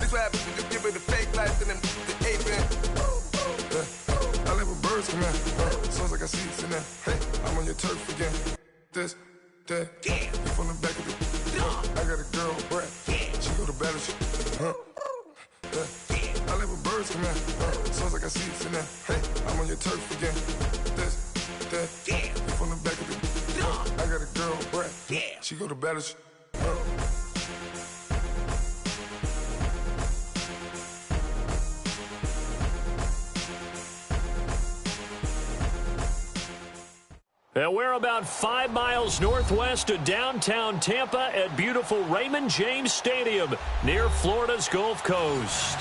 clap if you just give it a fake life and then the aping. I live with birds come in. Sounds like I see it in there. Hey, I'm on your turf again. This, that, you from the back of the. I got a girl, Brad. She go to battle. I live with birds come in. Sounds like I see it in there. Hey, I'm on your turf again. This, that, you from the back of the. I got a girl, Brad. She go to battle. And we're about 5 miles northwest of downtown Tampa at beautiful Raymond James Stadium near Florida's Gulf Coast.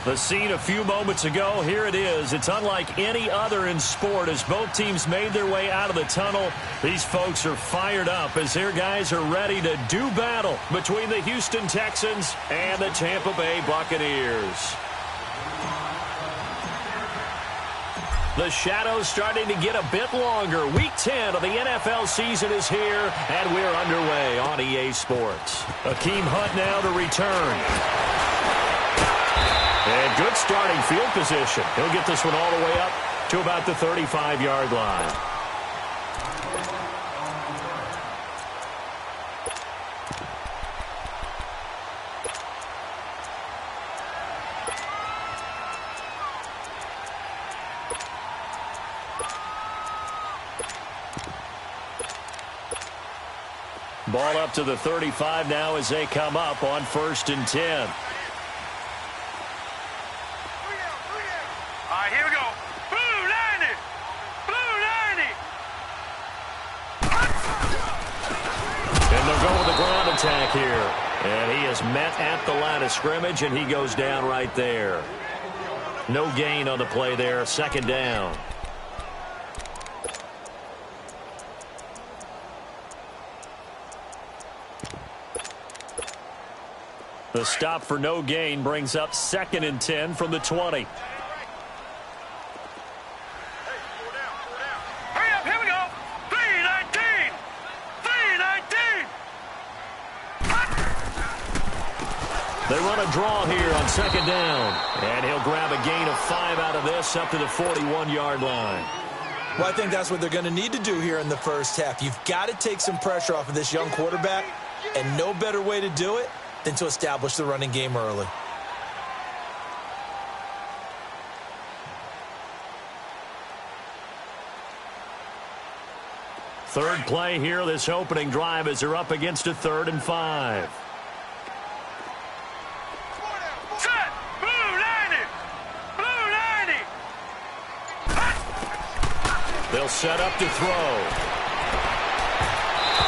The scene a few moments ago, here it is. It's unlike any other in sport as both teams made their way out of the tunnel. These folks are fired up as their guys are ready to do battle between the Houston Texans and the Tampa Bay Buccaneers. The shadow's starting to get a bit longer. Week 10 of the NFL season is here, and we're underway on EA Sports. Akeem Hunt now to return. And good starting field position. He'll get this one all the way up to about the 35-yard line. Ball up to the 35 now as they come up on 1st and 10. All right, here we go. Blue 90! Blue 90! And they'll go with the ground attack here. And he is met at the line of scrimmage, and he goes down right there. No gain on the play there. 2nd down. The stop for no gain brings up 2nd and 10 from the 20. Hurry up, here we go. 319! 319! They run a draw here on 2nd down. And he'll grab a gain of 5 out of this up to the 41-yard line. Well, I think that's what they're going to need to do here in the first half. You've got to take some pressure off of this young quarterback, and no better way to do it than to establish the running game early. Third play here, this opening drive as they're up against a 3rd and 5. Set! Blue 90! Blue 90! They'll set up to throw.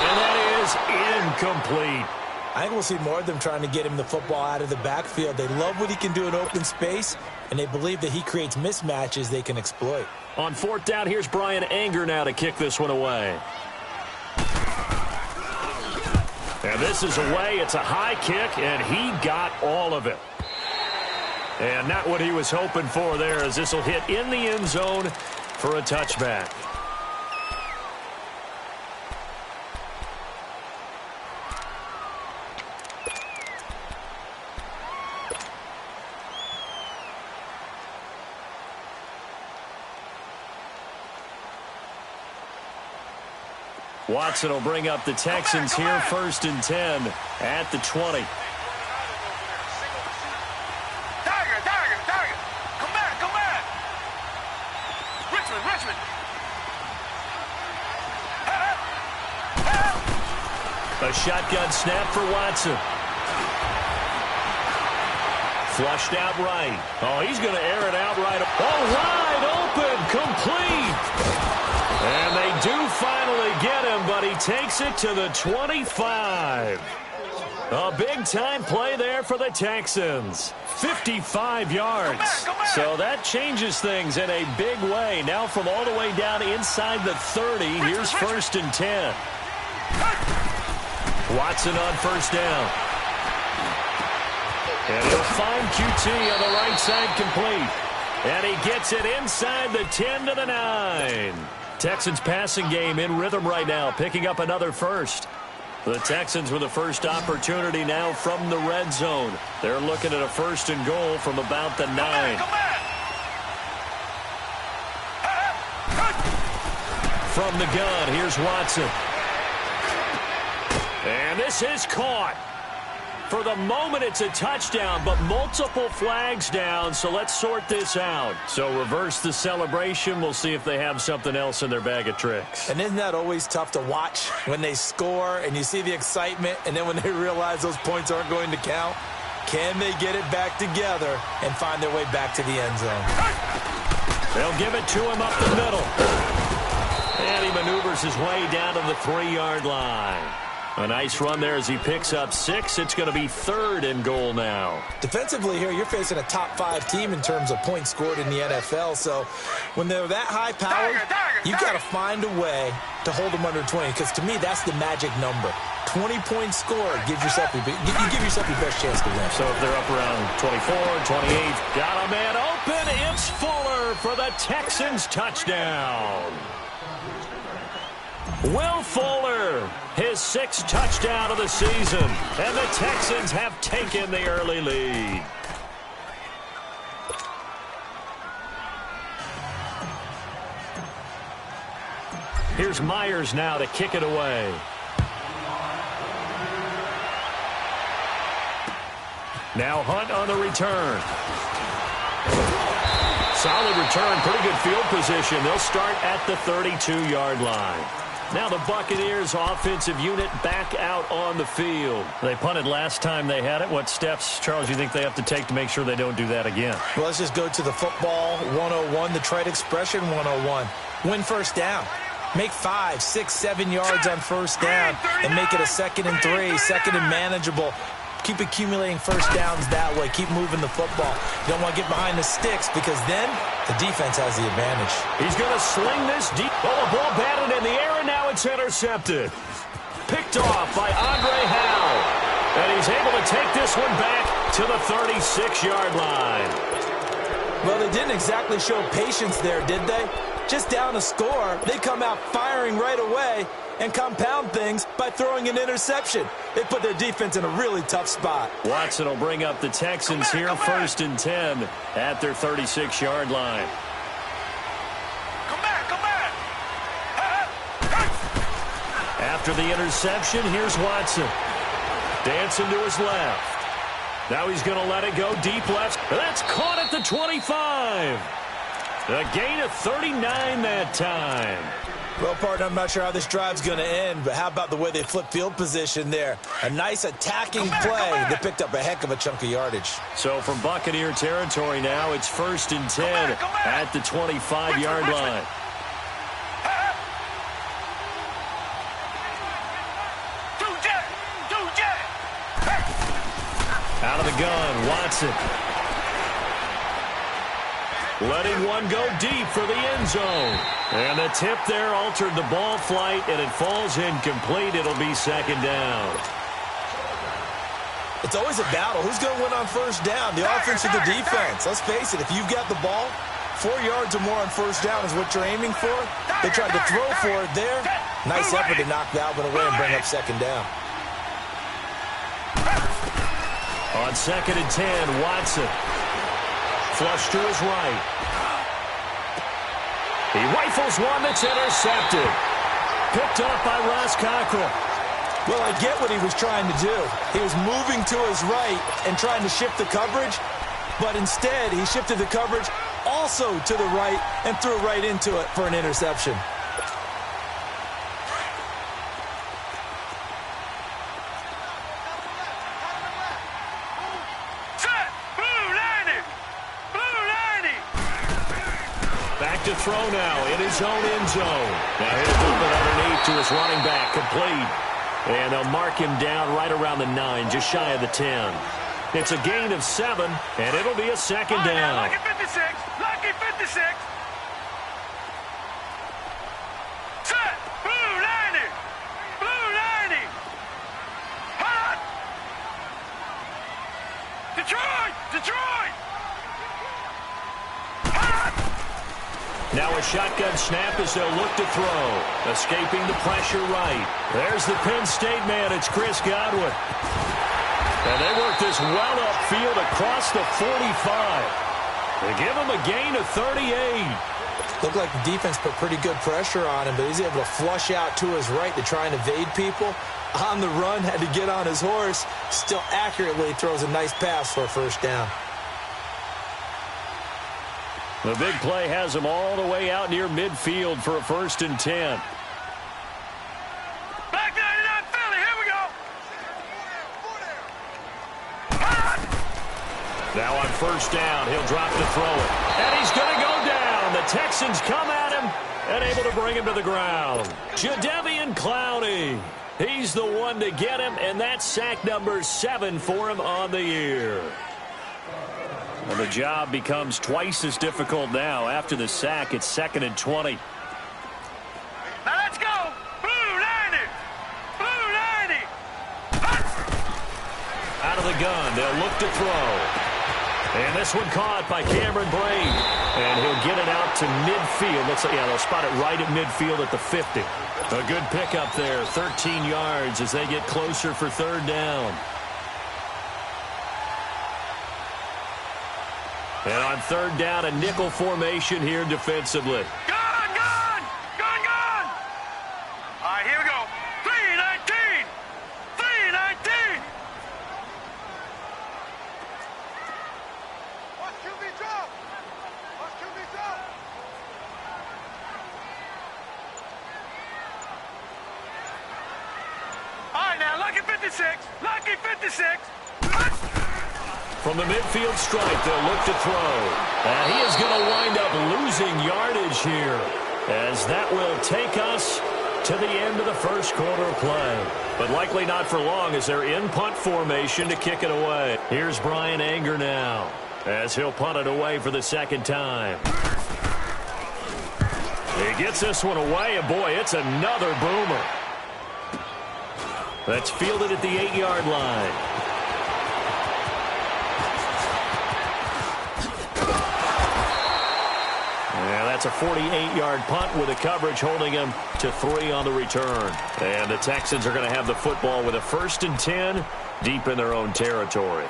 And that is incomplete. I think we'll see more of them trying to get him the football out of the backfield. They love what he can do in open space, and they believe that he creates mismatches they can exploit. On 4th down, here's Brian Anger now to kick this one away. And this is away. It's a high kick, and he got all of it. And not what he was hoping for there, as this will hit in the end zone for a touchback. Watson will bring up the Texans here, 1st and 10 at the 20. Tiger! Come back! Richmond! A shotgun snap for Watson. Flushed out right. Oh, he's going to air it out right. Oh, wide open, complete. And they do finally get him, but he takes it to the 25. A big-time play there for the Texans. 55 yards. So that changes things in a big way. Now from all the way down inside the 30, here's 1st and 10. Watson on 1st down. And he'll find QT on the right side complete. And he gets it inside the 10 to the 9. Texans passing game in rhythm right now, picking up another first. The Texans with the first opportunity now from the red zone. They're looking at a 1st and goal from about the 9. From the gun, here's Watson. And this is caught. For the moment, it's a touchdown, but multiple flags down, so let's sort this out. So reverse the celebration. We'll see if they have something else in their bag of tricks. And isn't that always tough to watch when they score and you see the excitement, and then when they realize those points aren't going to count? Can they get it back together and find their way back to the end zone? They'll give it to him up the middle. And he maneuvers his way down to the 3-yard line. A nice run there as he picks up 6. It's going to be 3rd and goal now. Defensively here, you're facing a top 5 team in terms of points scored in the NFL. So when they're that high-powered, you've got to find a way to hold them under 20. Because to me, that's the magic number. 20 points scored gives yourself you give yourself your best chance to win. So if they're up around 24, 28, got a man open. It's Fuller for the Texans touchdown. Will Fuller, his 6th touchdown of the season, and the Texans have taken the early lead. Here's Myers now to kick it away. Now Hunt on the return. Solid return, pretty good field position. They'll start at the 32-yard line. Now the Buccaneers offensive unit back out on the field. They punted last time they had it. What steps, Charles, you think they have to take to make sure they don't do that again? Well, let's just go to the football 101, the trade expression 101. Win first down. Make 5, 6, 7 yards on first down and make it a 2nd and 3, 2nd and manageable. Keep accumulating first downs that way. Keep moving the football. You don't want to get behind the sticks because then the defense has the advantage. He's going to sling this deep. Oh, the ball batted in the air, and now it's intercepted. Picked off by Andre Howe. And he's able to take this one back to the 36-yard line. Well, they didn't exactly show patience there, did they? Just down a score, they come out firing right away and compound things by throwing an interception. They put their defense in a really tough spot. Watson will bring up the Texans here, 1st and 10 at their 36-yard line. Come back. After the interception, here's Watson. Dancing to his left. Now he's going to let it go deep left. That's caught at the 25. A gain of 39 that time. Well, partner, I'm not sure how this drive's going to end, but how about the way they flip field position there? A nice attacking play that picked up a heck of a chunk of yardage. So from Buccaneer territory now, it's 1st and 10 at the 25-yard line. Out of the gun, Watson. Letting one go deep for the end zone. And the tip there altered the ball flight, and it falls incomplete. It'll be 2nd down. It's always a battle. Who's going to win on first down, the offense or the defense? Let's face it, if you've got the ball, 4 yards or more on first down is what you're aiming for. They tried to throw for it there. Nice effort to knock Dalvin away and bring up 2nd down. On 2nd and 10, Watson. Flush to his right. He rifles one that's intercepted. Picked up by Ross Cockrell. Well, I get what he was trying to do. He was moving to his right and trying to shift the coverage, but instead he shifted the coverage also to the right and threw right into it for an interception. To throw now in his own end zone. Now he'll move it underneath to his running back, complete. And they'll mark him down right around the 9, just shy of the 10. It's a gain of 7, and it'll be a 2nd down. Lucky 56. Lucky 56. Set. Blue 90. Blue 90. Hot. Detroit. Detroit. Hot. Now a shotgun snap as they'll look to throw. Escaping the pressure right. There's the Penn State man. It's Chris Godwin. And they work this well upfield across the 45. They give him a gain of 38. Looked like the defense put pretty good pressure on him, but he's able to flush out to his right to try and evade people. On the run, had to get on his horse. Still accurately throws a nice pass for a first down. The big play has him all the way out near midfield for a 1st and 10. Back 99 Philly, here we go. Now on 1st down, he'll drop to throw it. And he's going to go down. The Texans come at him and able to bring him to the ground. Jadeveon Clowney. He's the one to get him, and that's sack number 7 for him on the year. And the job becomes twice as difficult now. After the sack, it's 2nd and 20. Now let's go. Blue 90. Blue 90. Out of the gun, they'll look to throw. And this one caught by Cameron Brate. And he'll get it out to midfield. Looks like, yeah, they'll spot it right at midfield at the 50. A good pickup there, 13 yards as they get closer for 3rd down. And on 3rd down, a nickel formation here defensively. Gun, gun. Gun, gun. All right, here we go. 319. 319. Watch QB drop. Watch QB drop. All right, now, lucky 56. Lucky 56. From the midfield stripe, they'll look to throw. And he is going to wind up losing yardage here, as that will take us to the end of the 1st quarter of play. But likely not for long, as they're in punt formation to kick it away. Here's Brian Anger now, as he'll punt it away for the 2nd time. He gets this one away, and boy, it's another boomer. That's fielded at the 8-yard line. That's a 48-yard punt with a coverage holding him to 3 on the return. And the Texans are going to have the football with a 1st and 10 deep in their own territory.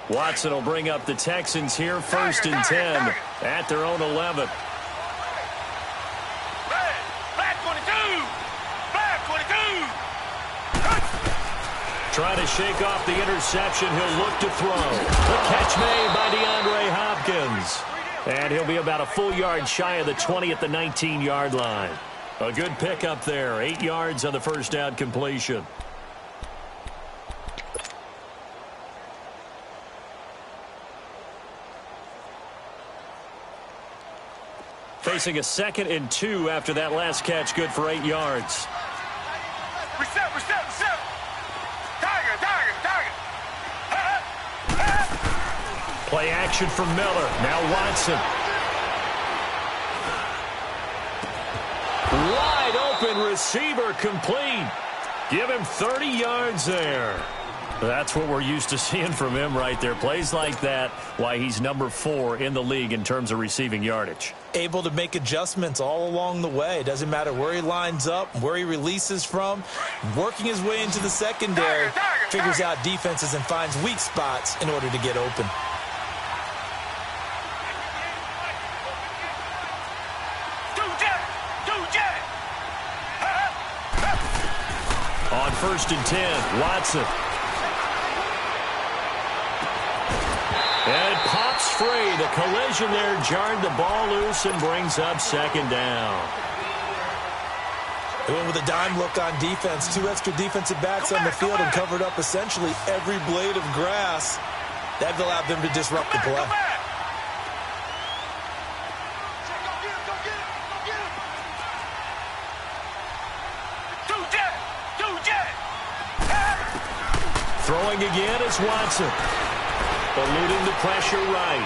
Watson will bring up the Texans here, 1st and 10 at their own 11. Trying to shake off the interception. He'll look to throw. The catch made by DeAndre Hopkins. And he'll be about a full yard shy of the 20 at the 19-yard line. A good pickup there. 8 yards on the 1st down completion. Facing a 2nd and 2 after that last catch. Good for 8 yards. Reset. Play action from Miller. Now Watson. Wide open receiver complete. Give him 30 yards there. That's what we're used to seeing from him right there. Plays like that, why he's number 4 in the league in terms of receiving yardage. Able to make adjustments all along the way. Doesn't matter where he lines up, where he releases from. Working his way into the secondary. Figures out defenses and finds weak spots in order to get open. On 1st and 10, Watson. And it pops free. The collision there jarred the ball loose and brings up 2nd down. They went with a dime look on defense. 2 extra defensive backs on the field and covered up essentially every blade of grass. That allowed them to disrupt the play. Throwing again is Watson. Eluding the pressure right.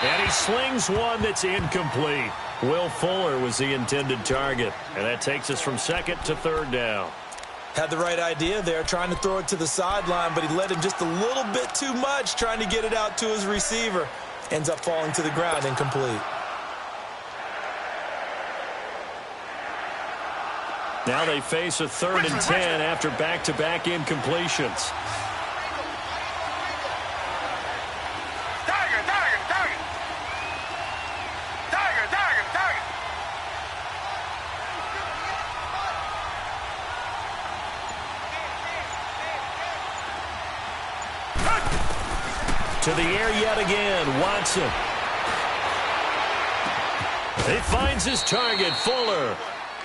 And he slings one that's incomplete. Will Fuller was the intended target. And that takes us from 2nd to 3rd down. Had the right idea there, trying to throw it to the sideline, but he led him just a little bit too much, trying to get it out to his receiver. Ends up falling to the ground, incomplete. Now they face a 3rd and 10 after back-to-back incompletions. To the air yet again, Watson. He finds his target, Fuller.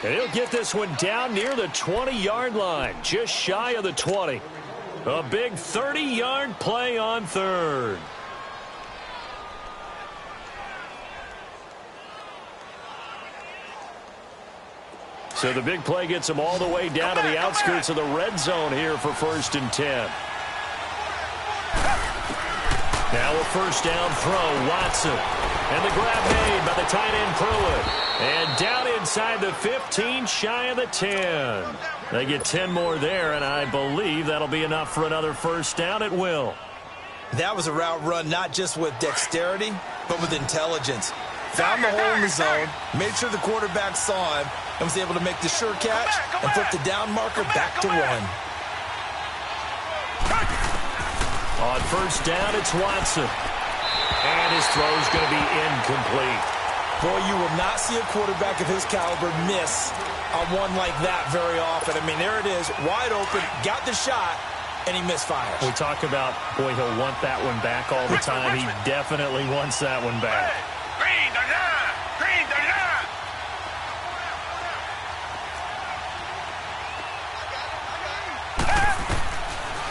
And he'll get this one down near the 20-yard line, just shy of the 20. A big 30-yard play on 3rd. So the big play gets him all the way down to the outskirts of the red zone here for 1st and 10. Now a 1st down throw, Watson. And the grab made by the tight end Pruitt. And down inside the 15, shy of the 10. They get 10 more there, and I believe that'll be enough for another 1st down at will. That was a route run not just with dexterity, but with intelligence. Found the hole in the zone, made sure the quarterback saw him, and was able to make the sure catch and flip the down marker back to 1. On 1st down, it's Watson. And his throw's going to be incomplete. Boy, you will not see a quarterback of his caliber miss on one like that very often. I mean, there it is, wide open, got the shot, and he misfires. We talk about, boy, he'll want that one back all the time. He definitely wants that one back. Green the line! Green the line!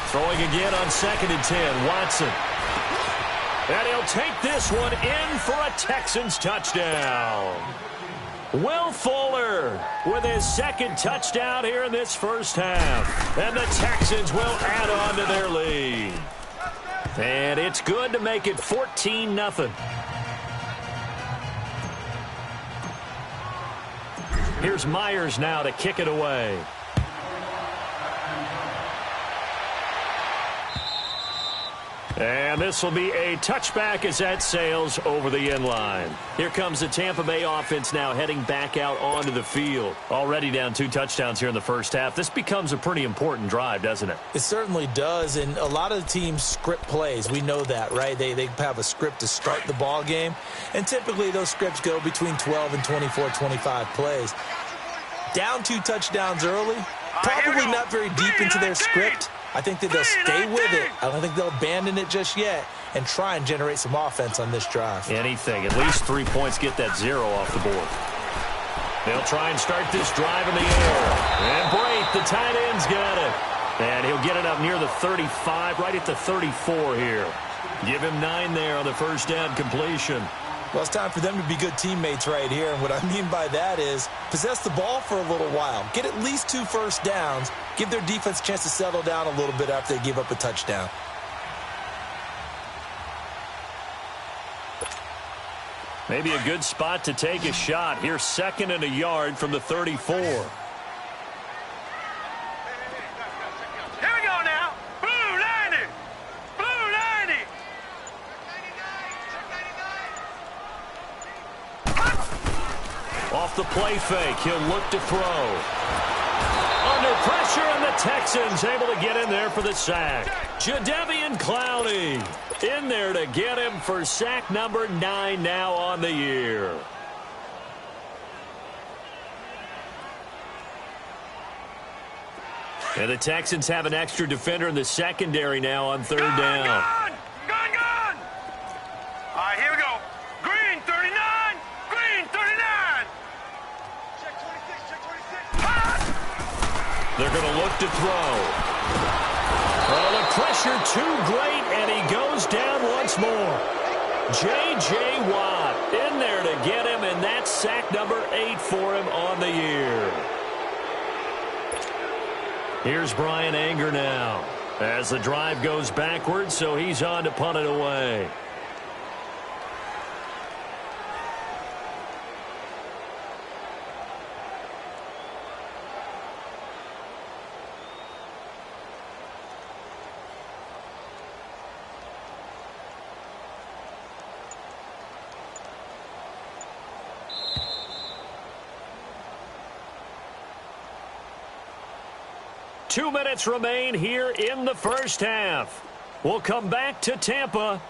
Throwing again on 2nd and 10, Watson. And he'll take this one in for a Texans touchdown. Will Fuller with his 2nd touchdown here in this 1st half. And the Texans will add on to their lead. And it's good to make it 14-0. Here's Myers now to kick it away. And this will be a touchback as that sails over the end line. Here comes the Tampa Bay offense now heading back out onto the field. Already down 2 touchdowns here in the 1st half. This becomes a pretty important drive, doesn't it? It certainly does, and a lot of the teams script plays. We know that, right? They have a script to start the ball game, and typically those scripts go between 12 and 24, 25 plays. Down 2 touchdowns early, probably not very deep into their script. I think that they'll stay with it. I don't think they'll abandon it just yet and try and generate some offense on this drive. Anything. At least 3 points, get that 0 off the board. They'll try and start this drive in the air. And Brate, the tight end's got it. And he'll get it up near the 35, right at the 34 here. Give him 9 there on the 1st down completion. Well, it's time for them to be good teammates right here. And what I mean by that is possess the ball for a little while. Get at least 2 1st downs. Give their defense a chance to settle down a little bit after they give up a touchdown. Maybe a good spot to take a shot. Here's 2nd and a yard from the 34. Here we go now. Blue 90. Blue 90. Off the play fake, he'll look to throw. Under pressure, and the Texans able to get in there for the sack. Jadeveon Clowney in there to get him for sack number 9 now on the year. And the Texans have an extra defender in the secondary now on 3rd down. Gone! All right, here we go. Green 39. Green 39. Check 26. Check 26. They're going to look to throw. Well, the pressure too great, and he goes down once more. J.J. Watt in there to get him, and that's sack number 8 for him on the year. Here's Brian Anger now as the drive goes backwards, so he's on to punt it away. 2 minutes remain here in the first half. We'll come back to Tampa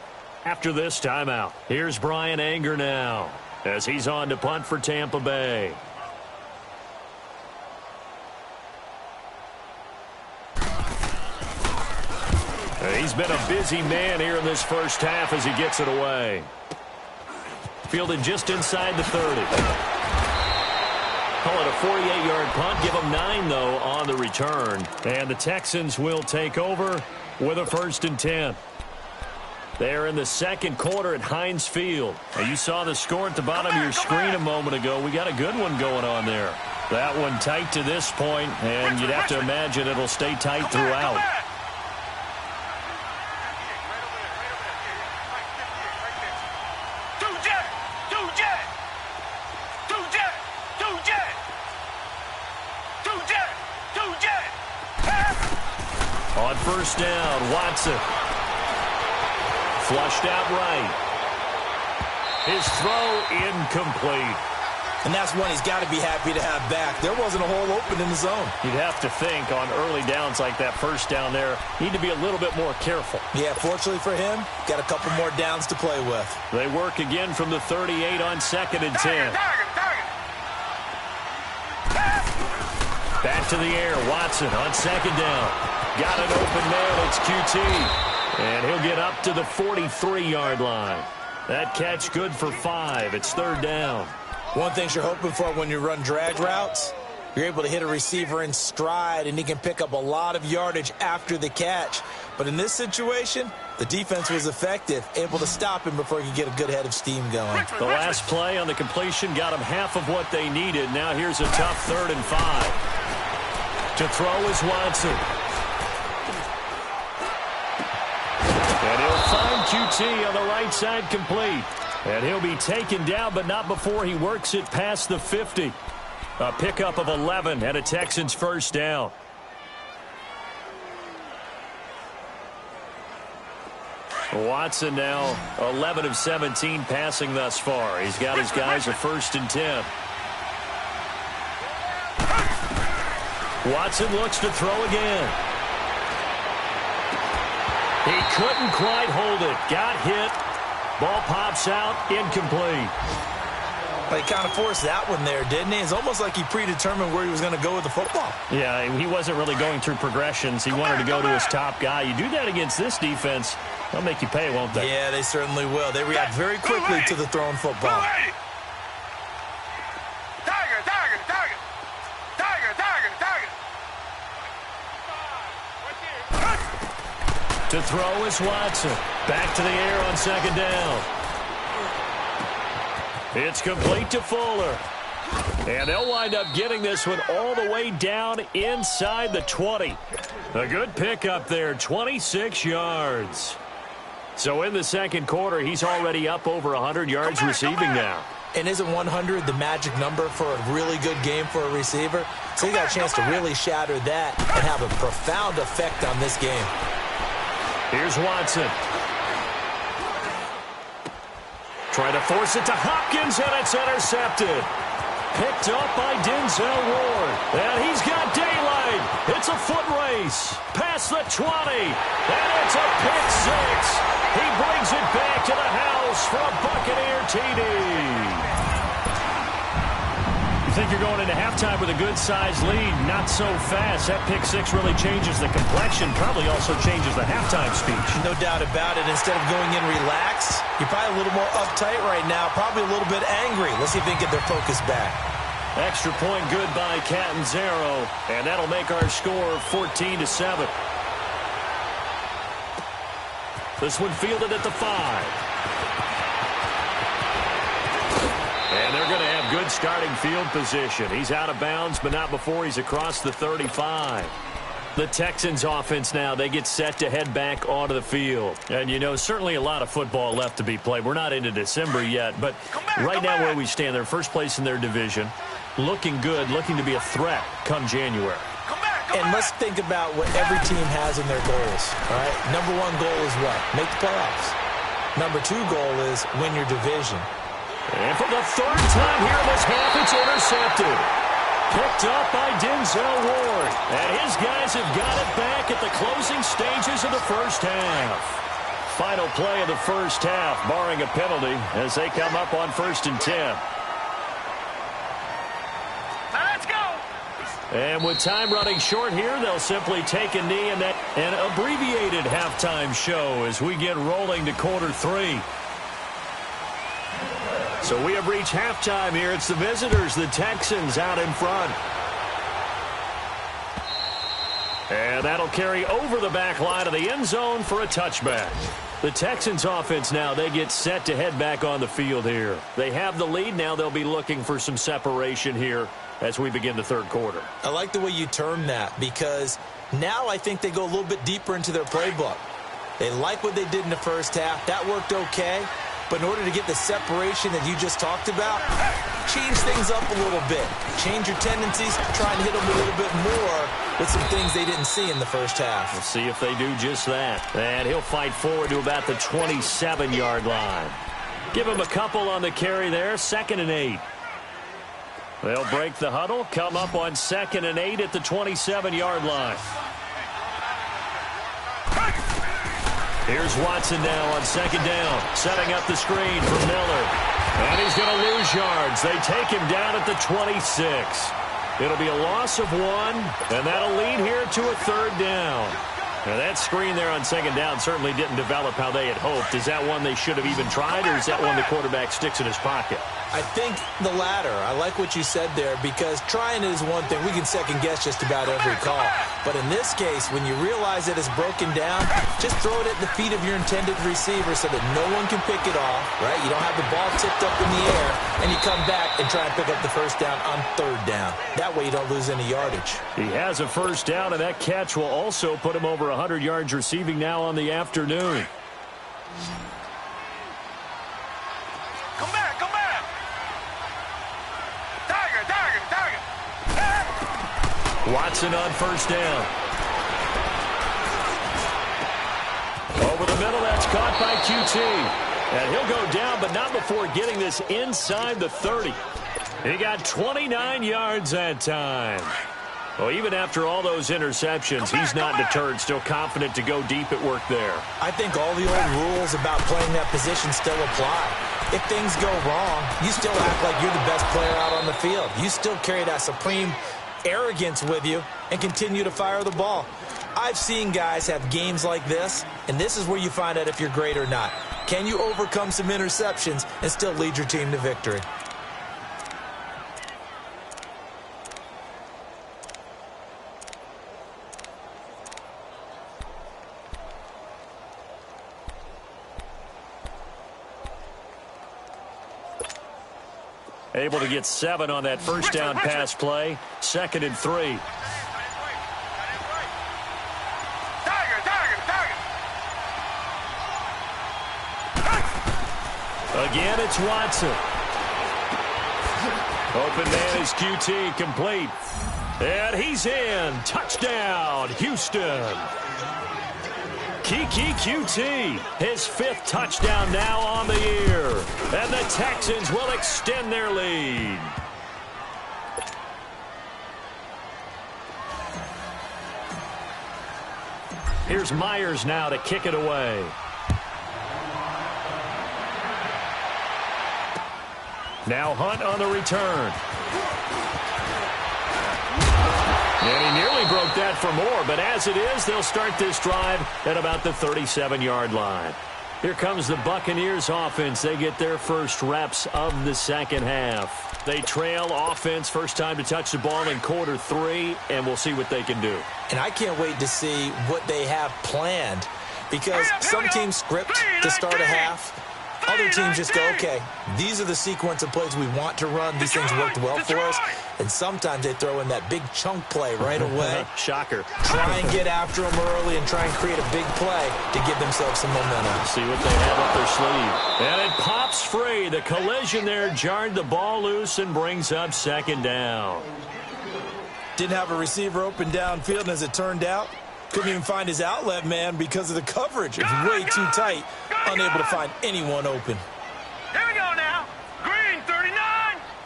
after this timeout. Here's Brian Anger now as he's on to punt for Tampa Bay. He's been a busy man here in this first half as he gets it away. Fielded just inside the 30. Call it a 48-yard punt. Give them 9, though, on the return. And the Texans will take over with a 1st and 10. They're in the second quarter at Heinz Field. Now, you saw the score at the bottom of your screen a moment ago. We got a good one going on there. That one tight to this point, and you'd have to imagine it'll stay tight throughout. On first down, Watson. Flushed out right. His throw incomplete. And that's one he's got to be happy to have back. There wasn't a hole open in the zone. You'd have to think on early downs like that first down there, need to be a little bit more careful. Yeah, fortunately for him, got a couple more downs to play with. They work again from the 38 on 2nd and 10. Back to the air, Watson on 2nd down. Got an open man, it's QT. And he'll get up to the 43-yard line. That catch good for 5. It's 3rd down. One thing you're hoping for when you run drag routes, you're able to hit a receiver in stride, and he can pick up a lot of yardage after the catch. But in this situation, the defense was effective, able to stop him before he could get a good head of steam going. The last play on the completion got him half of what they needed. Now here's a tough 3rd and 5. To throw is Watson. And he'll find QT on the right side complete. And he'll be taken down, but not before he works it past the 50. A pickup of 11 and a Texans 1st down. Watson now 11 of 17 passing thus far. He's got his guys a 1st and 10. Watson looks to throw again. He couldn't quite hold it. Got hit. Ball pops out. Incomplete. But he kind of forced that one there, didn't he? It's almost like he predetermined where he was going to go with the football. Yeah, he wasn't really going through progressions. He wanted to go to his top guy. You do that against this defense, they'll make you pay, won't they? Yeah, they certainly will. They react very quickly to the thrown football. To throw is Watson. Back to the air on 2nd down. It's complete to Fuller. And they'll wind up getting this one all the way down inside the 20. A good pickup there, 26 yards. So in the second quarter, he's already up over 100 yards receiving now. And isn't 100 the magic number for a really good game for a receiver? So he got a chance to really shatter that and have a profound effect on this game. Here's Watson. Trying to force it to Hopkins, and it's intercepted. Picked up by Denzel Ward. And he's got daylight. It's a foot race. Past the 20. And it's a pick 6. He brings it back to the house for a Buccaneer TD. You think you're going into halftime with a good-sized lead. Not so fast. That pick 6 really changes the complexion. Probably also changes the halftime speech. No doubt about it. Instead of going in relaxed, you're probably a little more uptight right now. Probably a little bit angry. Let's see if they can get their focus back. Extra point good by Catanzaro. And that'll make our score 14-7. This one fielded at the 5. And they're going to have good starting field position. He's out of bounds, but not before he's across the 35. The Texans offense now, they get set to head back onto the field. And, you know, certainly a lot of football left to be played. We're not into December yet, but right now where we stand, they're first place in their division. Looking good, looking to be a threat come January. And let's think about what every team has in their goals, all right? Number 1 goal is what? Make the playoffs. Number 2 goal is win your division. And for the 3rd time here in this half, it's intercepted. Picked up by Denzel Ward. And his guys have got it back at the closing stages of the first half. Final play of the first half, barring a penalty, as they come up on 1st and 10. Let's go. And with time running short here, they'll simply take a knee in that an abbreviated halftime show as we get rolling to quarter 3. So we have reached halftime here. It's the visitors, the Texans, out in front. And that'll carry over the back line of the end zone for a touchback. The Texans offense now, they get set to head back on the field here. They have the lead. Now they'll be looking for some separation here as we begin the third quarter. I like the way you term that, because now I think they go a little bit deeper into their playbook. They like what they did in the first half. That worked okay. But in order to get the separation that you just talked about, change things up a little bit. Change your tendencies, try and hit them a little bit more with some things they didn't see in the first half. We'll see if they do just that. And he'll fight forward to about the 27-yard line. Give him a couple on the carry there, 2nd and 8. They'll break the huddle, come up on 2nd and 8 at the 27-yard line. Here's Watson now on 2nd down, setting up the screen for Miller. And he's going to lose yards. They take him down at the 26. It'll be a loss of 1, and that'll lead here to a 3rd down. Now that screen there on 2nd down certainly didn't develop how they had hoped. Is that one they should have even tried, or is that one the quarterback sticks in his pocket? I think the latter. I like what you said there, because trying it is one thing. We can second-guess just about every call. But in this case, when you realize that it's broken down, just throw it at the feet of your intended receiver so that no one can pick it off, right? You don't have the ball tipped up in the air, and you come back and try and pick up the 1st down on 3rd down. That way you don't lose any yardage. He has a 1st down, and that catch will also put him over 100 yards receiving now on the afternoon. Come back, come back. Target. Watson on 1st down. Over the middle, that's caught by QT. And he'll go down, but not before getting this inside the 30. He got 29 yards that time. Well, even after all those interceptions, he's not deterred, still confident to go deep at work there. I think all the old rules about playing that position still apply. If things go wrong, you still act like you're the best player out on the field. You still carry that supreme arrogance with you and continue to fire the ball. I've seen guys have games like this, and this is where you find out if you're great or not. Can you overcome some interceptions and still lead your team to victory? Able to get 7 on that 1st down pass play. 2nd and 3. Again, it's Watson. Open man is QT, complete. And he's in. Touchdown, Houston. Kiki QT, his 5th touchdown now on the year. And the Texans will extend their lead. Here's Myers now to kick it away. Now Hunt on the return. And he nearly broke that for more, but as it is, they'll start this drive at about the 37-yard line. Here comes the Buccaneers offense. They get their first reps of the 2nd half. They trail offense, first time to touch the ball in quarter 3, and we'll see what they can do. And I can't wait to see what they have planned, because some teams script to start a half. Other teams just go, okay, these are the sequence of plays we want to run. These things worked well for us. And sometimes they throw in that big chunk play right away. Shocker. Try and get after them early and try and create a big play to give themselves some momentum. See what they have up their sleeve. And it pops free. The collision there jarred the ball loose and brings up 2nd down. Didn't have a receiver open downfield, and as it turned out, couldn't even find his outlet man because of the coverage. It was way too tight, unable to find anyone open. Here we go now. Green 39.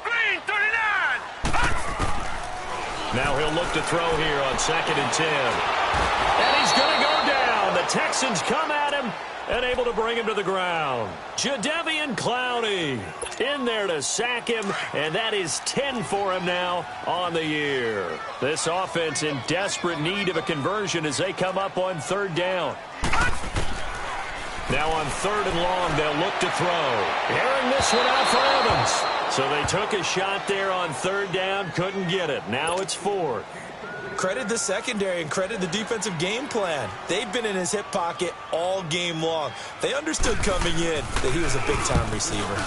Green 39. Now he'll look to throw here on 2nd and 10. And he's going to go down. The Texans come at him and able to bring him to the ground. Jadeveon Clowney in there to sack him, and that is 10 for him now on the year. This offense in desperate need of a conversion as they come up on 3rd down. Now on 3rd and long, they'll look to throw. Airing this one out for Evans. So they took a shot there on 3rd down, couldn't get it. Now it's 4th. Credit the secondary and credit the defensive game plan. They've been in his hip pocket all game long. They understood coming in that he was a big-time receiver.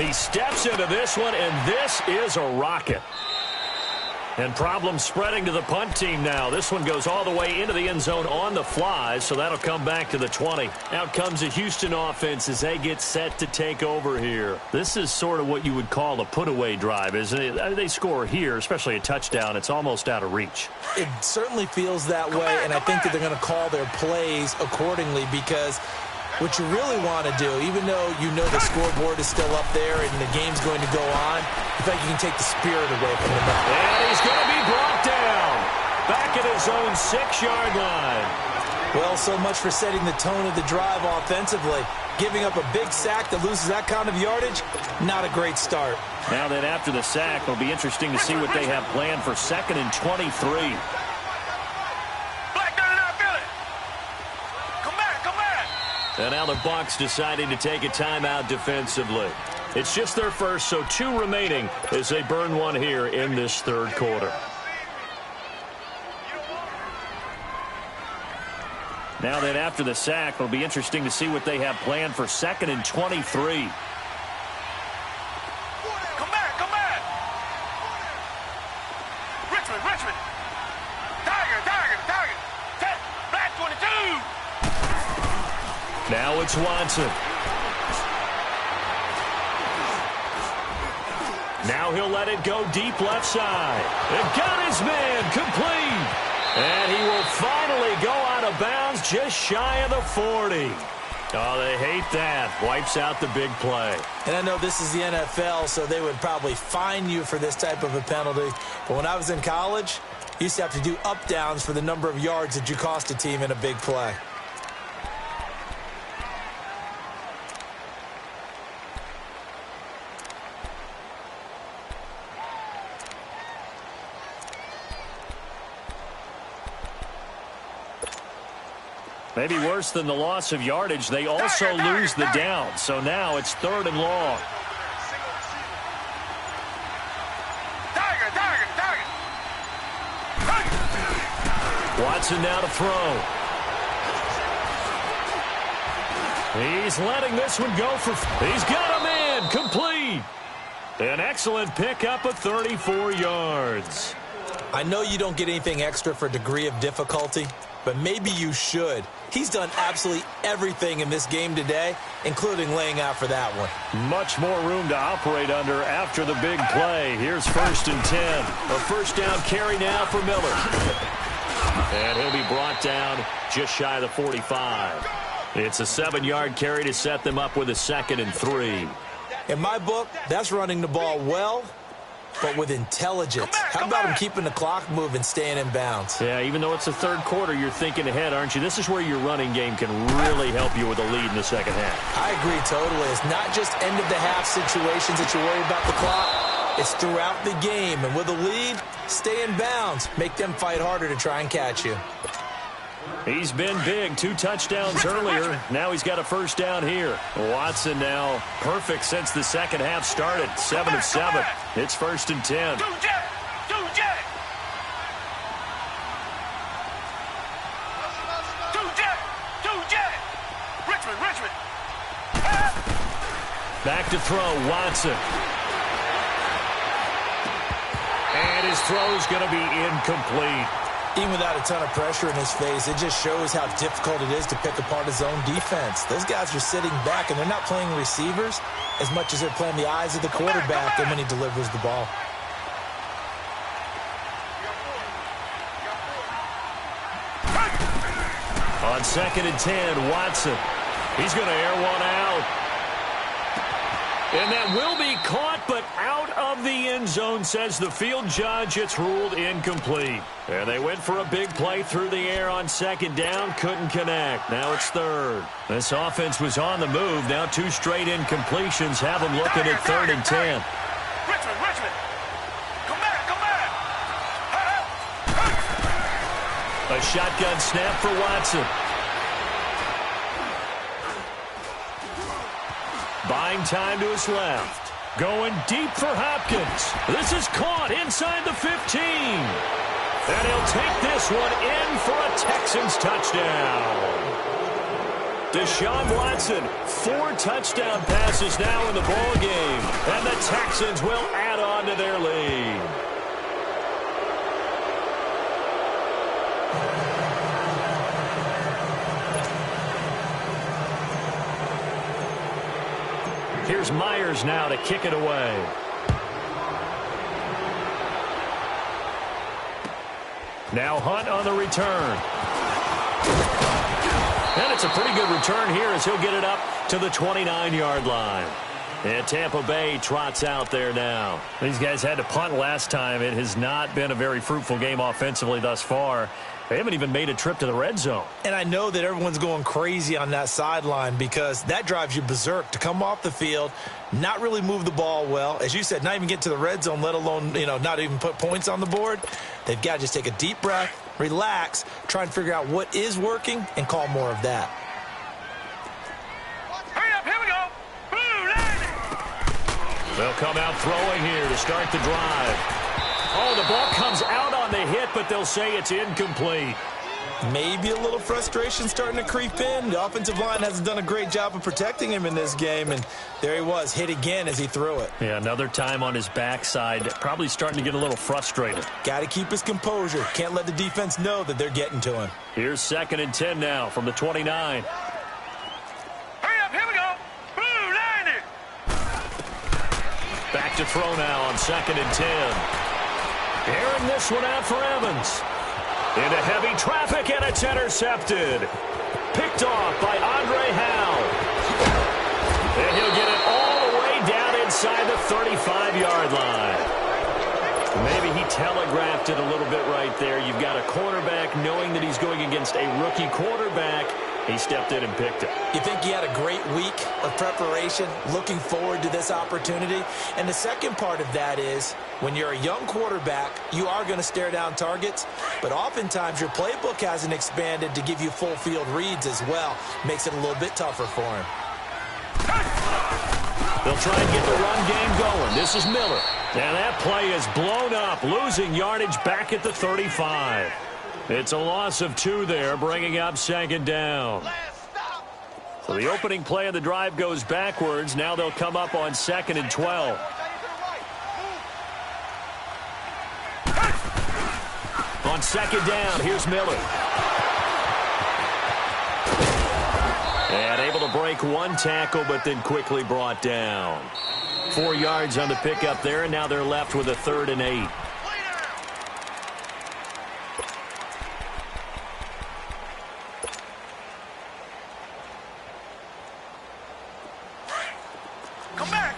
He steps into this one, and this is a rocket. And problems spreading to the punt team now. This one goes all the way into the end zone on the fly, so that'll come back to the 20. Out comes the Houston offense as they get set to take over here. This is sort of what you would call a put-away drive, isn't it? They score here, especially a touchdown. It's almost out of reach. It certainly feels that way, and I think that they're going to call their plays accordingly because what you really want to do, even though you know the scoreboard is still up there and the game's going to go on, I think you can take the spirit away from them. And he's going to be brought down back at his own 6-yard line. Well, so much for setting the tone of the drive offensively. Giving up a big sack that loses that kind of yardage, not a great start. Now then, after the sack, it'll be interesting to see what they have planned for 2nd and 23. And now the Bucs deciding to take a timeout defensively. It's just their first, so 2 remaining as they burn one here in this 3rd quarter. Now then, after the sack, it'll be interesting to see what they have planned for 2nd and 23. Come back. Richmond. Tiger. Black 22. Now it's Watson. Now he'll let it go deep left side. And got his man complete. And he will finally go out of bounds just shy of the 40. Oh, they hate that. Wipes out the big play. And I know this is the NFL, so they would probably fine you for this type of a penalty. But when I was in college, you used to have to do up-downs for the number of yards that you cost a team in a big play. Maybe worse than the loss of yardage, they also lose the down. So now it's 3rd and long. Watson now to throw. He's letting this one go for... He's got a man complete. An excellent pickup of 34 yards. I know you don't get anything extra for degree of difficulty, but maybe you should. He's done absolutely everything in this game today, including laying out for that one. Much more room to operate under after the big play. Here's 1st and 10. A first down carry now for Miller. And he'll be brought down just shy of the 45. It's a 7-yard carry to set them up with a 2nd and 3. In my book, that's running the ball well, but with intelligence. How about him keeping the clock moving, staying in bounds? Yeah, even though it's the 3rd quarter, you're thinking ahead, aren't you? This is where your running game can really help you with a lead in the 2nd half. I agree totally. It's not just end-of-the-half situations that you worry about the clock. It's throughout the game. And with a lead, stay in bounds. Make them fight harder to try and catch you. He's been big. 2 touchdowns earlier. Now he's got a first down here. Watson now perfect since the 2nd half started. 7 of 7. It's 1st and 10. Two jet. Richmond. Back to throw, Watson. And his throw's going to be incomplete. Even without a ton of pressure in his face, it just shows how difficult it is to pick apart his own defense. Those guys are sitting back, and they're not playing receivers as much as they're playing the eyes of the quarterback and when he delivers the ball. On 2nd and 10, Watson. He's going to air one out. And that will be caught, but out of the end zone, says the field judge. It's ruled incomplete. And they went for a big play through the air on second down. Couldn't connect. Now it's third. This offense was on the move. Now 2 straight incompletions have them looking at 3rd and 10. Richmond. Come back. A shotgun snap for Watson. Buying time to his left. Going deep for Hopkins. This is caught inside the 15. And he'll take this one in for a Texans touchdown. Deshaun Watson, 4 touchdown passes now in the ball game. And the Texans will add on to their lead. Here's Myers now to kick it away. Now Hunt on the return. And it's a pretty good return here as he'll get it up to the 29-yard line. And Tampa Bay trots out there now. These guys had to punt last time. It has not been a very fruitful game offensively thus far. They haven't even made a trip to the red zone. And I know that everyone's going crazy on that sideline because that drives you berserk to come off the field, not really move the ball well. As you said, not even get to the red zone, let alone, not even put points on the board. They've got to just take a deep breath, relax, try and figure out what is working, and call more of that. Hurry up, here we go. They'll come out throwing here to start the drive. Oh, the ball comes out on the hit, but they'll say it's incomplete. Maybe a little frustration starting to creep in. The offensive line hasn't done a great job of protecting him in this game, and there he was, hit again as he threw it. Yeah, another time on his backside, probably starting to get a little frustrated. Got to keep his composure. Can't let the defense know that they're getting to him. Here's 2nd and 10 now from the 29. Hurry up, here we go. Blue 90. Back to throw now on 2nd and 10. Airing this one out for Evans. Into heavy traffic, and it's intercepted. Picked off by Andre Howe. And he'll get it all the way down inside the 35-yard line. Maybe he telegraphed it a little bit right there. You've got a quarterback knowing that he's going against a rookie quarterback. He stepped in and picked it. You think he had a great week of preparation, looking forward to this opportunity? And the second part of that is, when you're a young quarterback, you are going to stare down targets, but oftentimes your playbook hasn't expanded to give you full field reads as well. Makes it a little bit tougher for him. They'll try and get the run game going. This is Miller. And that play is blown up, losing yardage back at the 35. It's a loss of 2 there, bringing up 2nd down. So the opening play of the drive goes backwards. Now they'll come up on 2nd and 12. On 2nd down, here's Miller. And able to break 1 tackle, but then quickly brought down. 4 yards on the pickup there, and now they're left with a 3rd and 8. Come back.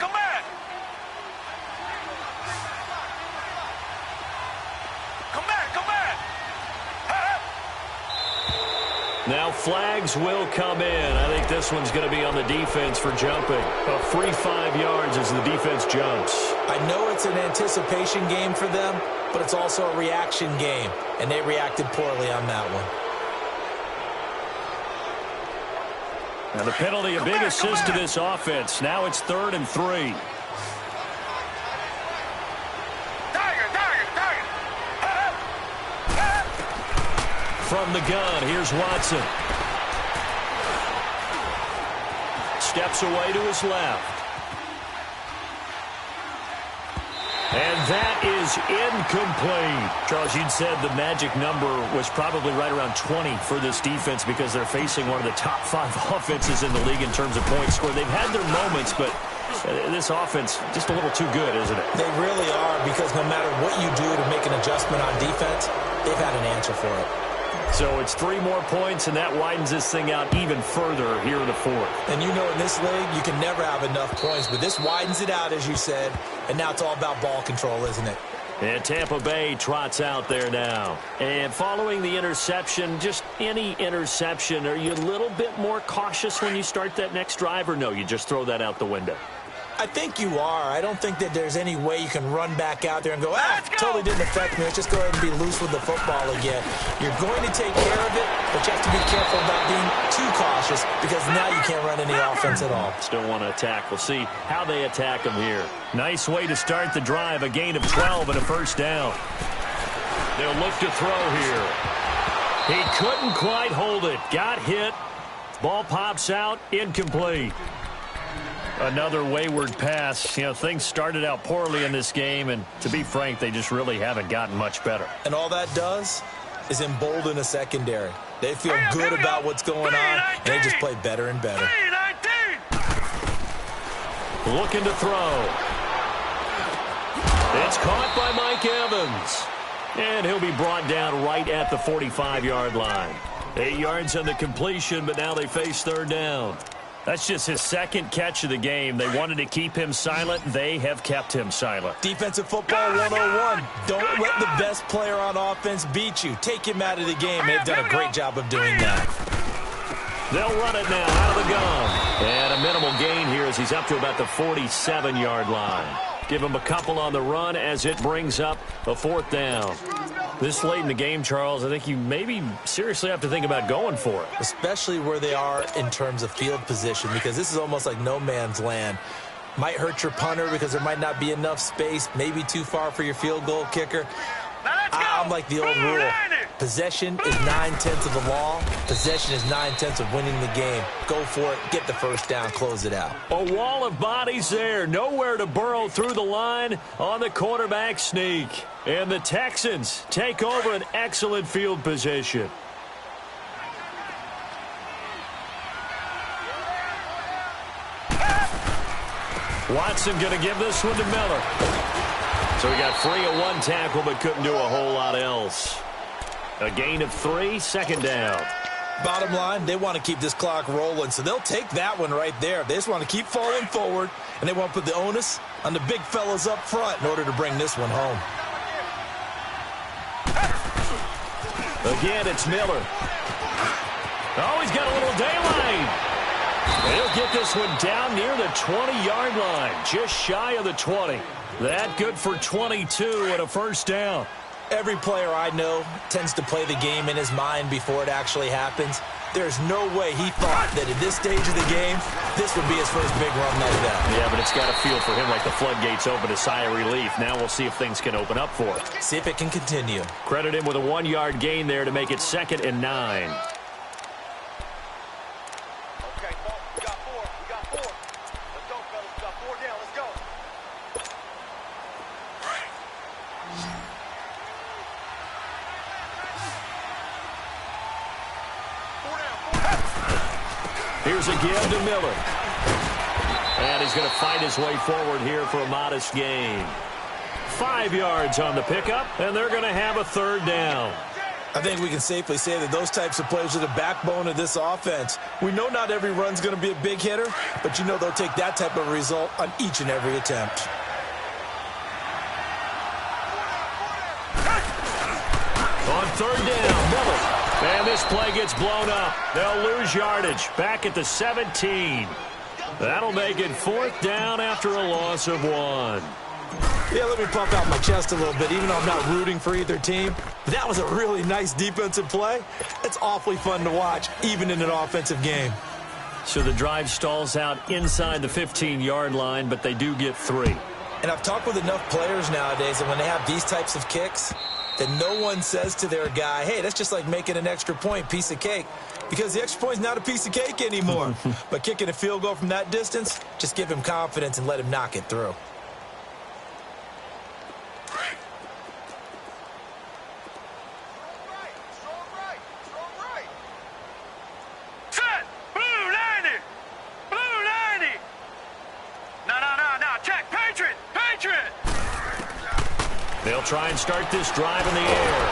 Now flags will come in. I think this one's going to be on the defense for jumping. A free 5 yards as the defense jumps. I know it's an anticipation game for them, but it's also a reaction game, and they reacted poorly on that one. Now the penalty, a big assist to this offense. Now it's 3rd and 3. From the gun, here's Watson. Steps away to his left. And that is incomplete. Charles, you'd said the magic number was probably right around 20 for this defense because they're facing one of the top 5 offenses in the league in terms of points scored. They've had their moments, but this offense just a little too good, isn't it? They really are, because no matter what you do to make an adjustment on defense, they've had an answer for it. So it's 3 more points, and that widens this thing out even further here in the fourth. And you know in this league, you can never have enough points, but this widens it out, as you said, and now it's all about ball control, isn't it? And Tampa Bay trots out there now. And following the interception, just any interception, are you a little bit more cautious when you start that next drive, or no, you just throw that out the window? I think you are. I don't think that there's any way you can run back out there and go, totally didn't affect me. Let's just go ahead and be loose with the football again. You're going to take care of it, but you have to be careful about being too cautious because now you can't run any offense at all. Still want to attack. We'll see how they attack them here. Nice way to start the drive. A gain of 12 and a first down. They'll look to throw here. He couldn't quite hold it. Got hit. Ball pops out. Incomplete. Another wayward pass. You know, things started out poorly in this game, and to be frank, they just really haven't gotten much better. And all that does is embolden a secondary. They feel good about what's going on, and they just play better and better. Looking to throw. It's caught by Mike Evans. And he'll be brought down right at the 45-yard line. 8 yards on the completion, but now they face third down. That's just his second catch of the game. They wanted to keep him silent. They have kept him silent. Defensive football 101. Don't let the best player on offense beat you. Take him out of the game. They've done a great job of doing that. They'll run it now out of the gun. And a minimal gain here as he's up to about the 47-yard line. Give him a couple on the run as it brings up a fourth down. This late in the game, Charles, I think you maybe seriously have to think about going for it. Especially where they are in terms of field position, because this is almost like no man's land. Might hurt your punter because there might not be enough space, maybe too far for your field goal kicker. I'm like the old rule. Possession is 9/10 of the law. Possession is 9/10 of winning the game. Go for it. Get the first down. Close it out. A wall of bodies there. Nowhere to burrow through the line on the quarterback sneak. And the Texans take over an excellent field position. Watson going to give this one to Miller. So he got free of one tackle but couldn't do a whole lot else. A gain of 3, second down. Bottom line, they want to keep this clock rolling, so they'll take that one right there. They just want to keep falling forward, and they want to put the onus on the big fellas up front in order to bring this one home. Again, it's Miller. Oh, he's got a little daylight. He'll get this one down near the 20-yard line, just shy of the 20. That good for 22 and a first down. Every player I know tends to play the game in his mind before it actually happens. There's no way he thought that at this stage of the game, this would be his first big run like that. Yeah, but it's got to feel for him like the floodgates open, a sigh of relief. Now we'll see if things can open up for him. See if it can continue. Credit him with a 1-yard gain there to make it 2nd and 9. Here's a give to Miller. And he's going to fight his way forward here for a modest gain. 5 yards on the pickup, and they're going to have a third down. I think we can safely say that those types of plays are the backbone of this offense. We know not every run's going to be a big hitter, but you know they'll take that type of result on each and every attempt. On third down, Miller. And this play gets blown up. They'll lose yardage. Back at the 17. That'll make it 4th down after a loss of 1. Yeah, let me puff out my chest a little bit, even though I'm not rooting for either team. That was a really nice defensive play. It's awfully fun to watch, even in an offensive game. So the drive stalls out inside the 15-yard line, but they do get 3. And I've talked with enough players nowadays that when they have these types of kicks, that no one says to their guy, hey, that's just like making an extra point, piece of cake. Because the extra point is not a piece of cake anymore. But kicking a field goal from that distance, just give him confidence and let him knock it through. Set! Blue 90! Blue 90! No, check! Patriot! Patriot! They'll try and start this drive in the air.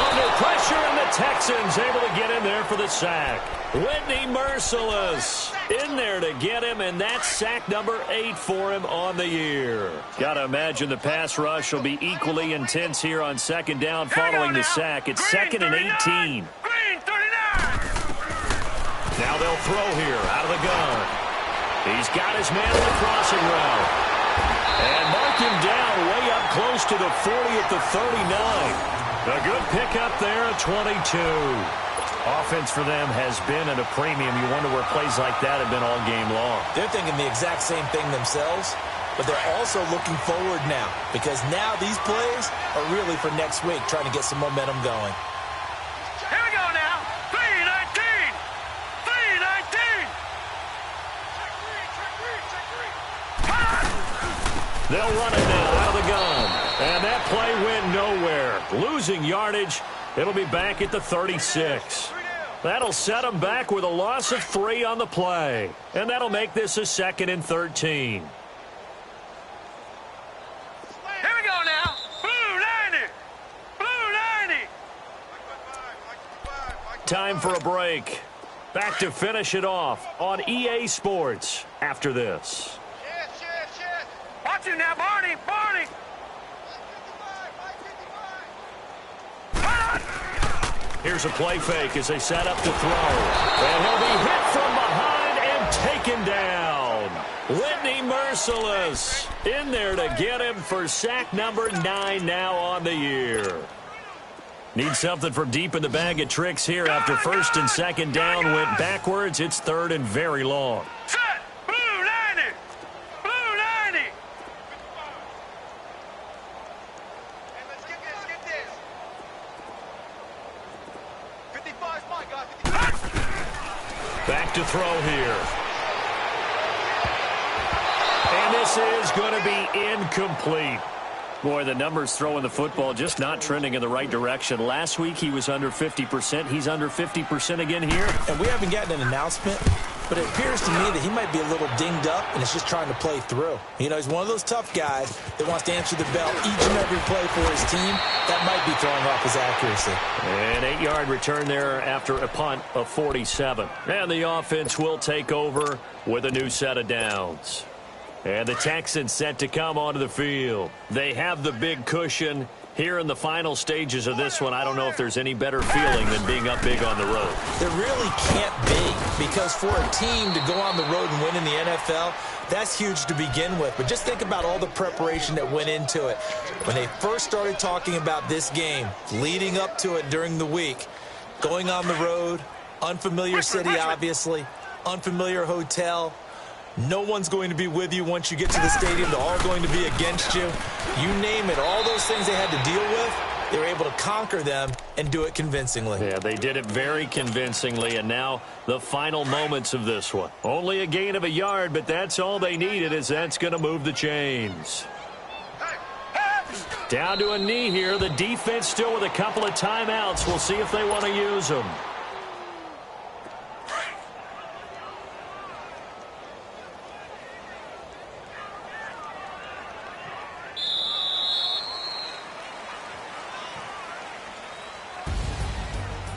Under pressure, and the Texans able to get in there for the sack. Whitney Merciless in there to get him, and that's sack number 8 for him on the year. Got to imagine the pass rush will be equally intense here on second down following the sack. It's second and 18. Green 39. Now they'll throw here out of the gun. He's got his man on the crossing route. And mark him down way up close to the 40 at the 39. A good pickup there at 22. Offense for them has been at a premium. You wonder where plays like that have been all game long. They're thinking the exact same thing themselves, but they're also looking forward now because now these plays are really for next week, trying to get some momentum going. Here we go now. 3-19. 3-19. They'll run it now out of the gun. And that play went nowhere. Losing yardage. It'll be back at the 36. That'll set them back with a loss of 3 on the play. And that'll make this a 2nd and 13. Here we go now. Blue 90. Blue 90. Time for a break. Back to finish it off on EA Sports after this. Watch him now, Barney. Barney. Here's a play fake as they set up to throw. And he'll be hit from behind and taken down. Whitney Merciless in there to get him for sack number 9 now on the year. Need something from deep in the bag of tricks here after first and second down went backwards. It's 3rd and very long. Set. Blue 90. Blue 90. Hey, let's get this. Get this. 55 is my guy. 55. Back to throw here. And this is going to be incomplete. Boy, the numbers throwing the football just not trending in the right direction. Last week he was under 50%. He's under 50% again here. And we haven't gotten an announcement, but it appears to me that he might be a little dinged up and is just trying to play through. You know, he's one of those tough guys that wants to answer the bell each and every play for his team. That might be throwing off his accuracy. An 8-yard return there after a punt of 47. And the offense will take over with a new set of downs. And the Texans set to come onto the field. They have the big cushion. Here in the final stages of this one, I don't know if there's any better feeling than being up big on the road. There really can't be, because for a team to go on the road and win in the NFL, that's huge to begin with. But just think about all the preparation that went into it. When they first started talking about this game, leading up to it during the week, going on the road, unfamiliar city, obviously, unfamiliar hotel. No one's going to be with you once you get to the stadium. They're all going to be against you. You name it, all those things they had to deal with, they were able to conquer them and do it convincingly. Yeah, they did it very convincingly, and now the final moments of this one. Only a gain of a yard, but that's all they needed, as that's going to move the chains. Down to a knee here. The defense still with a couple of timeouts. We'll see if they want to use them.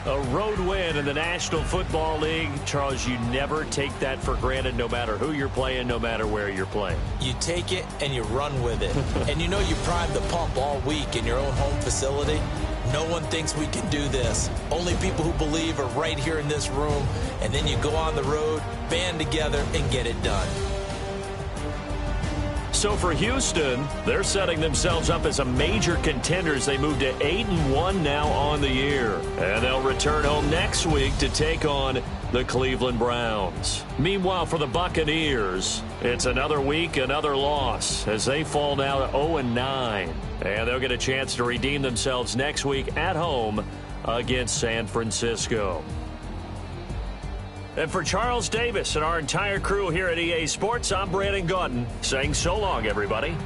A road win in the National Football League. Charles, you never take that for granted no matter who you're playing, no matter where you're playing. You take it and you run with it. And you know you primed the pump all week in your own home facility. No one thinks we can do this. Only people who believe are right here in this room. And then you go on the road, band together, and get it done. So for Houston, they're setting themselves up as a major contender as they move to 8-1 now on the year. And they'll return home next week to take on the Cleveland Browns. Meanwhile, for the Buccaneers, it's another week, another loss as they fall now to 0-9. And they'll get a chance to redeem themselves next week at home against San Francisco. And for Charles Davis and our entire crew here at EA Sports, I'm Brandon Gaudin saying so long, everybody.